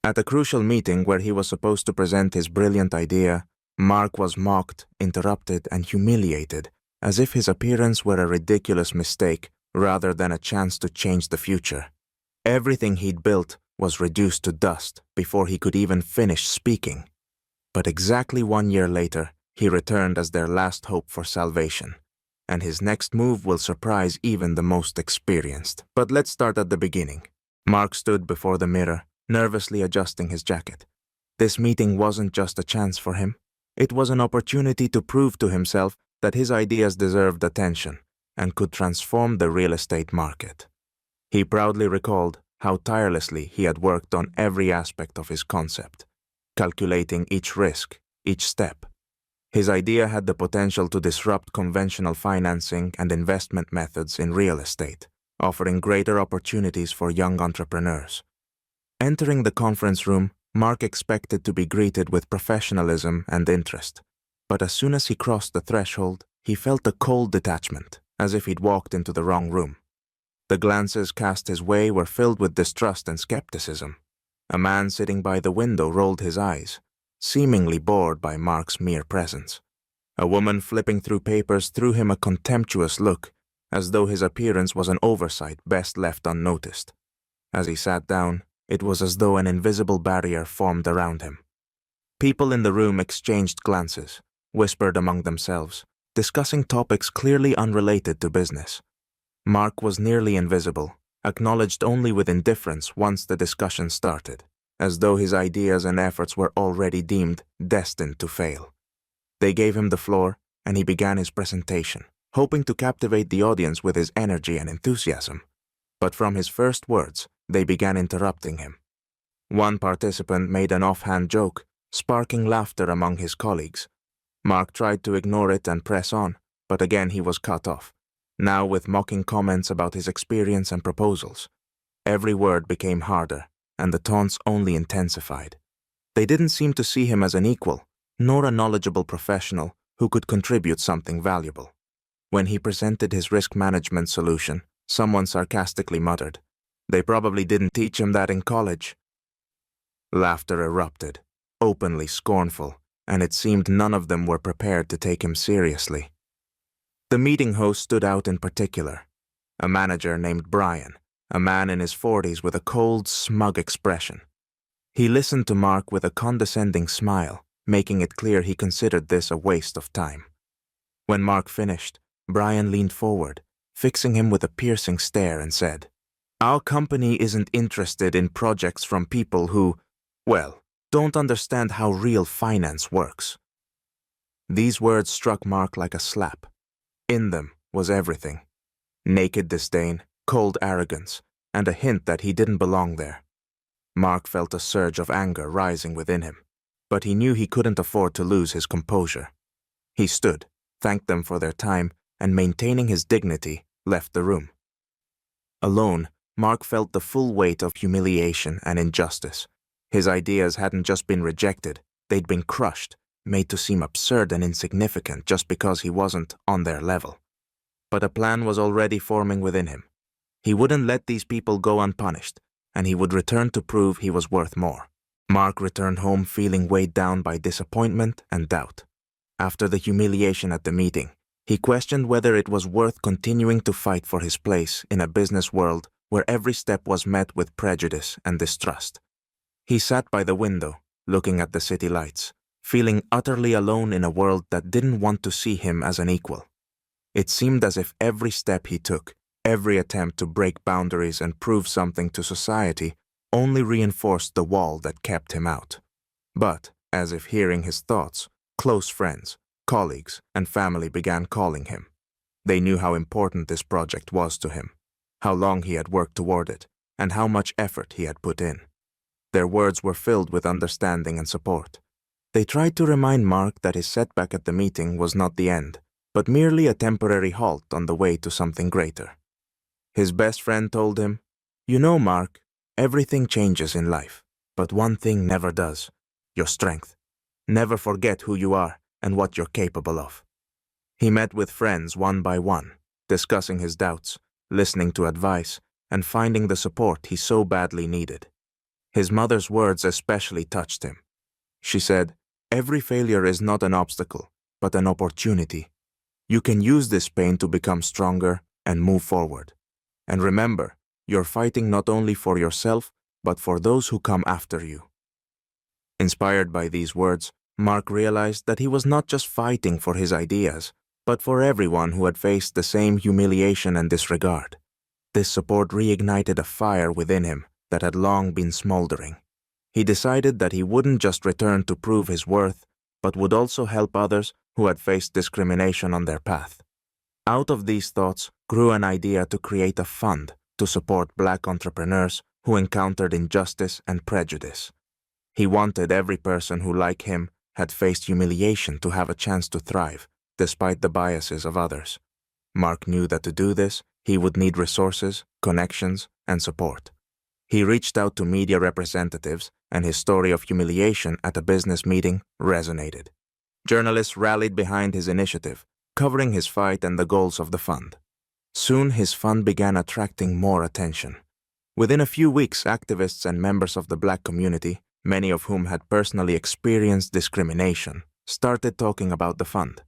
At a crucial meeting where he was supposed to present his brilliant idea, Mark was mocked, interrupted, and humiliated, as if his appearance were a ridiculous mistake rather than a chance to change the future. Everything he'd built was reduced to dust before he could even finish speaking. But exactly 1 year later, he returned as their last hope for salvation, and his next move will surprise even the most experienced. But let's start at the beginning. Mark stood before the mirror, nervously adjusting his jacket. This meeting wasn't just a chance for him. It was an opportunity to prove to himself that his ideas deserved attention and could transform the real estate market. He proudly recalled how tirelessly he had worked on every aspect of his concept, calculating each risk, each step. His idea had the potential to disrupt conventional financing and investment methods in real estate, offering greater opportunities for young entrepreneurs. Entering the conference room, Mark expected to be greeted with professionalism and interest. But as soon as he crossed the threshold, he felt a cold detachment, as if he'd walked into the wrong room. The glances cast his way were filled with distrust and skepticism. A man sitting by the window rolled his eyes, seemingly bored by Mark's mere presence. A woman flipping through papers threw him a contemptuous look, as though his appearance was an oversight best left unnoticed. As he sat down, it was as though an invisible barrier formed around him. People in the room exchanged glances, whispered among themselves, discussing topics clearly unrelated to business. Mark was nearly invisible, acknowledged only with indifference once the discussion started, as though his ideas and efforts were already deemed destined to fail. They gave him the floor, and he began his presentation, hoping to captivate the audience with his energy and enthusiasm. But from his first words, they began interrupting him. One participant made an offhand joke, sparking laughter among his colleagues. Mark tried to ignore it and press on, but again he was cut off, now with mocking comments about his experience and proposals. Every word became harder, and the taunts only intensified. They didn't seem to see him as an equal, nor a knowledgeable professional who could contribute something valuable. When he presented his risk management solution, someone sarcastically muttered, "They probably didn't teach him that in college." Laughter erupted, openly scornful, and it seemed none of them were prepared to take him seriously. The meeting host stood out in particular, a manager named Brian, a man in his 40s with a cold, smug expression. He listened to Mark with a condescending smile, making it clear he considered this a waste of time. When Mark finished, Brian leaned forward, fixing him with a piercing stare, and said, "Our company isn't interested in projects from people who, well, don't understand how real finance works." These words struck Mark like a slap. In them was everything: naked disdain, cold arrogance, and a hint that he didn't belong there. Mark felt a surge of anger rising within him, but he knew he couldn't afford to lose his composure. He stood, thanked them for their time, and maintaining his dignity, left the room. Alone, Mark felt the full weight of humiliation and injustice. His ideas hadn't just been rejected, they'd been crushed, made to seem absurd and insignificant just because he wasn't on their level. But a plan was already forming within him. He wouldn't let these people go unpunished, and he would return to prove he was worth more. Mark returned home feeling weighed down by disappointment and doubt. After the humiliation at the meeting, he questioned whether it was worth continuing to fight for his place in a business world where every step was met with prejudice and distrust. He sat by the window, looking at the city lights, feeling utterly alone in a world that didn't want to see him as an equal. It seemed as if every step he took, every attempt to break boundaries and prove something to society, only reinforced the wall that kept him out. But, as if hearing his thoughts, close friends, colleagues, and family began calling him. They knew how important this project was to him, how long he had worked toward it, and how much effort he had put in. Their words were filled with understanding and support. They tried to remind Mark that his setback at the meeting was not the end, but merely a temporary halt on the way to something greater. His best friend told him, "You know, Mark, everything changes in life, but one thing never does: your strength. Never forget who you are and what you're capable of." He met with friends one by one, discussing his doubts, listening to advice, and finding the support he so badly needed. His mother's words especially touched him. She said, "Every failure is not an obstacle, but an opportunity. You can use this pain to become stronger and move forward. And remember, you're fighting not only for yourself, but for those who come after you." Inspired by these words, Mark realized that he was not just fighting for his ideas, but for everyone who had faced the same humiliation and disregard. This support reignited a fire within him that had long been smoldering. He decided that he wouldn't just return to prove his worth, but would also help others who had faced discrimination on their path. Out of these thoughts grew an idea to create a fund to support Black entrepreneurs who encountered injustice and prejudice. He wanted every person who, like him, had faced humiliation to have a chance to thrive, despite the biases of others. Mark knew that to do this, he would need resources, connections, and support. He reached out to media representatives, and his story of humiliation at a business meeting resonated. Journalists rallied behind his initiative, covering his fight and the goals of the fund. Soon, his fund began attracting more attention. Within a few weeks, activists and members of the Black community, many of whom had personally experienced discrimination, started talking about the fund.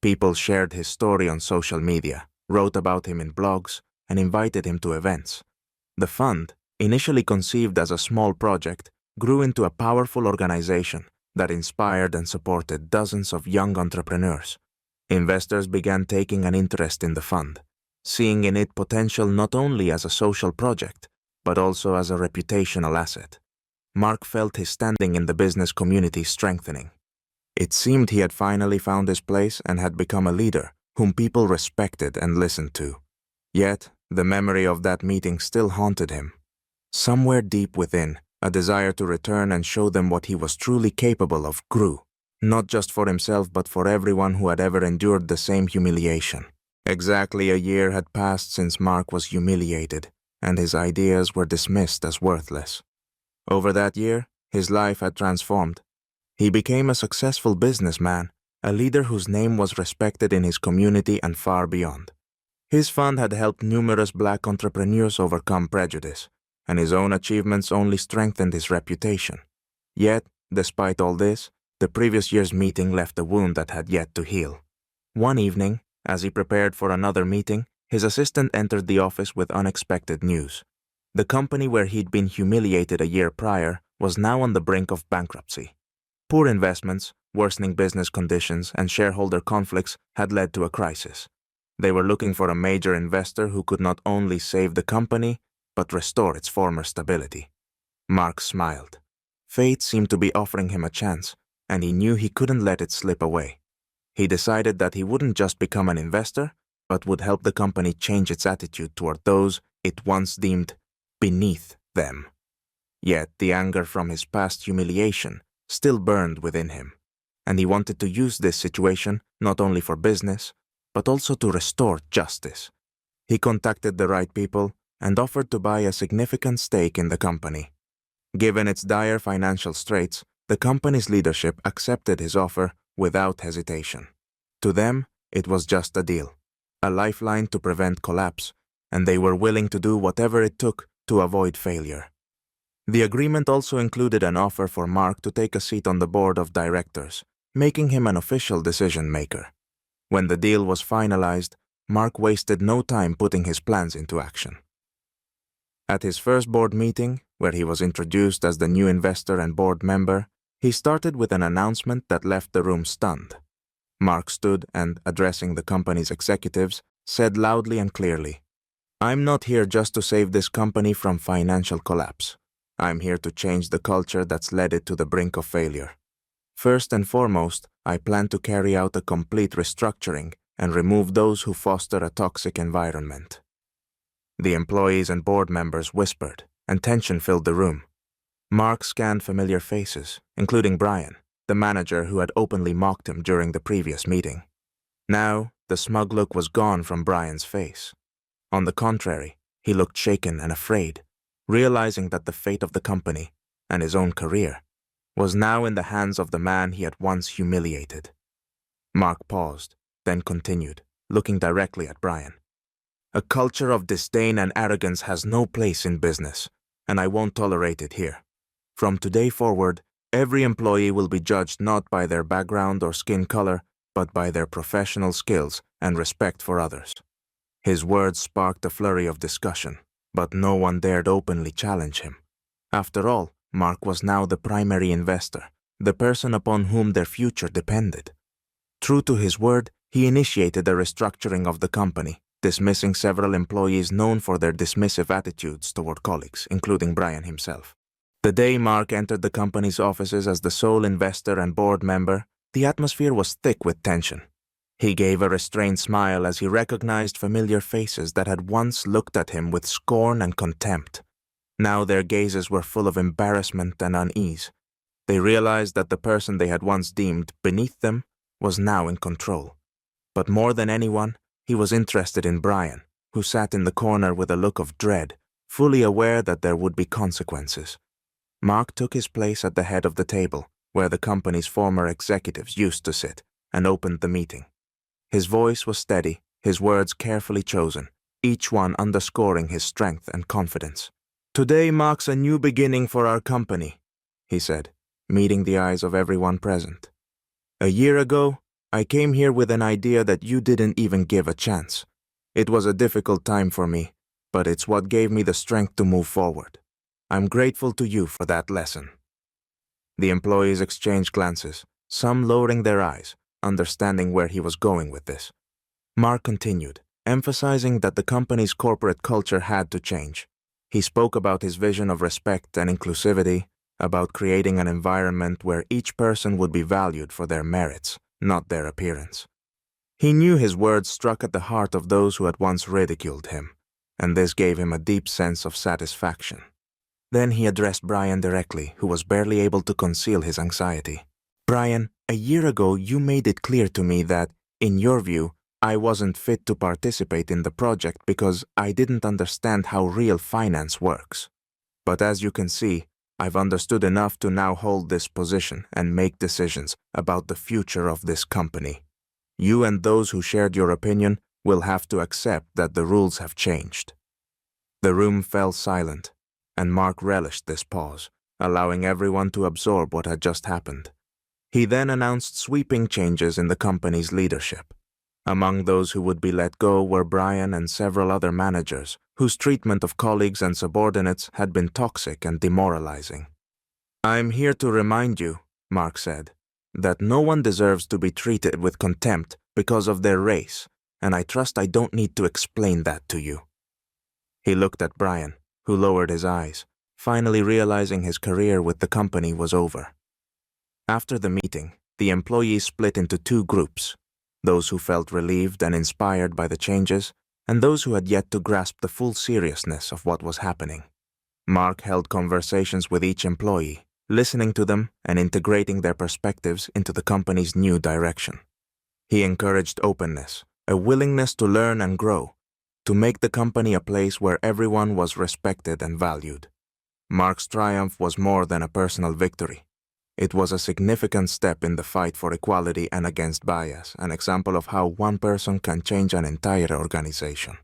People shared his story on social media, wrote about him in blogs, and invited him to events. The fund, initially conceived as a small project, grew into a powerful organization that inspired and supported dozens of young entrepreneurs. Investors began taking an interest in the fund, seeing in it potential not only as a social project, but also as a reputational asset. Mark felt his standing in the business community strengthening. It seemed he had finally found his place and had become a leader whom people respected and listened to. Yet, the memory of that meeting still haunted him. Somewhere deep within, a desire to return and show them what he was truly capable of grew, not just for himself but for everyone who had ever endured the same humiliation. Exactly a year had passed since Mark was humiliated, and his ideas were dismissed as worthless. Over that year, his life had transformed. He became a successful businessman, a leader whose name was respected in his community and far beyond. His fund had helped numerous Black entrepreneurs overcome prejudice, and his own achievements only strengthened his reputation. Yet, despite all this, the previous year's meeting left a wound that had yet to heal. One evening, as he prepared for another meeting, his assistant entered the office with unexpected news. The company where he'd been humiliated a year prior was now on the brink of bankruptcy. Poor investments, worsening business conditions, and shareholder conflicts had led to a crisis. They were looking for a major investor who could not only save the company, but restore its former stability. Mark smiled. Fate seemed to be offering him a chance, and he knew he couldn't let it slip away. He decided that he wouldn't just become an investor, but would help the company change its attitude toward those it once deemed beneath them. Yet the anger from his past humiliation still burned within him, and he wanted to use this situation not only for business, but also to restore justice. He contacted the right people and offered to buy a significant stake in the company. Given its dire financial straits, the company's leadership accepted his offer without hesitation. To them, it was just a deal, a lifeline to prevent collapse, and they were willing to do whatever it took to avoid failure. The agreement also included an offer for Mark to take a seat on the board of directors, making him an official decision-maker. When the deal was finalized, Mark wasted no time putting his plans into action. At his first board meeting, where he was introduced as the new investor and board member, he started with an announcement that left the room stunned. Mark stood and, addressing the company's executives, said loudly and clearly, "I'm not here just to save this company from financial collapse. I'm here to change the culture that's led it to the brink of failure. First and foremost, I plan to carry out a complete restructuring and remove those who foster a toxic environment." The employees and board members whispered, and tension filled the room. Mark scanned familiar faces, including Brian, the manager who had openly mocked him during the previous meeting. Now, the smug look was gone from Brian's face. On the contrary, he looked shaken and afraid, realizing that the fate of the company, and his own career, was now in the hands of the man he had once humiliated. Mark paused, then continued, looking directly at Brian. "A culture of disdain and arrogance has no place in business, and I won't tolerate it here. From today forward, every employee will be judged not by their background or skin color, but by their professional skills and respect for others. His words sparked a flurry of discussion, but no one dared openly challenge him. After all, Mark was now the primary investor, the person upon whom their future depended. True to his word, he initiated a restructuring of the company, dismissing several employees known for their dismissive attitudes toward colleagues, including Brian himself. The day Mark entered the company's offices as the sole investor and board member, the atmosphere was thick with tension. He gave a restrained smile as he recognized familiar faces that had once looked at him with scorn and contempt. Now their gazes were full of embarrassment and unease. They realized that the person they had once deemed beneath them was now in control. But more than anyone, he was interested in Brian, who sat in the corner with a look of dread, fully aware that there would be consequences. Mark took his place at the head of the table, where the company's former executives used to sit, and opened the meeting. His voice was steady, his words carefully chosen, each one underscoring his strength and confidence. "Today marks a new beginning for our company," he said, meeting the eyes of everyone present. "A year ago, I came here with an idea that you didn't even give a chance. It was a difficult time for me, but it's what gave me the strength to move forward. I'm grateful to you for that lesson." The employees exchanged glances, some lowering their eyes, understanding where he was going with this. Mark continued, emphasizing that the company's corporate culture had to change. He spoke about his vision of respect and inclusivity, about creating an environment where each person would be valued for their merits, not their appearance. He knew his words struck at the heart of those who had once ridiculed him, and this gave him a deep sense of satisfaction. Then he addressed Brian directly, who was barely able to conceal his anxiety. "Brian, a year ago you made it clear to me that, in your view, I wasn't fit to participate in the project because I didn't understand how real finance works. But as you can see, I've understood enough to now hold this position and make decisions about the future of this company. You and those who shared your opinion will have to accept that the rules have changed." The room fell silent, and Mark relished this pause, allowing everyone to absorb what had just happened. He then announced sweeping changes in the company's leadership. Among those who would be let go were Brian and several other managers, whose treatment of colleagues and subordinates had been toxic and demoralizing. "I'm here to remind you," Mark said, "that no one deserves to be treated with contempt because of their race, and I trust I don't need to explain that to you." He looked at Brian, who lowered his eyes, finally realizing his career with the company was over. After the meeting, the employees split into two groups, those who felt relieved and inspired by the changes, and those who had yet to grasp the full seriousness of what was happening. Mark held conversations with each employee, listening to them and integrating their perspectives into the company's new direction. He encouraged openness, a willingness to learn and grow, to make the company a place where everyone was respected and valued. Mark's triumph was more than a personal victory. It was a significant step in the fight for equality and against bias, an example of how one person can change an entire organization.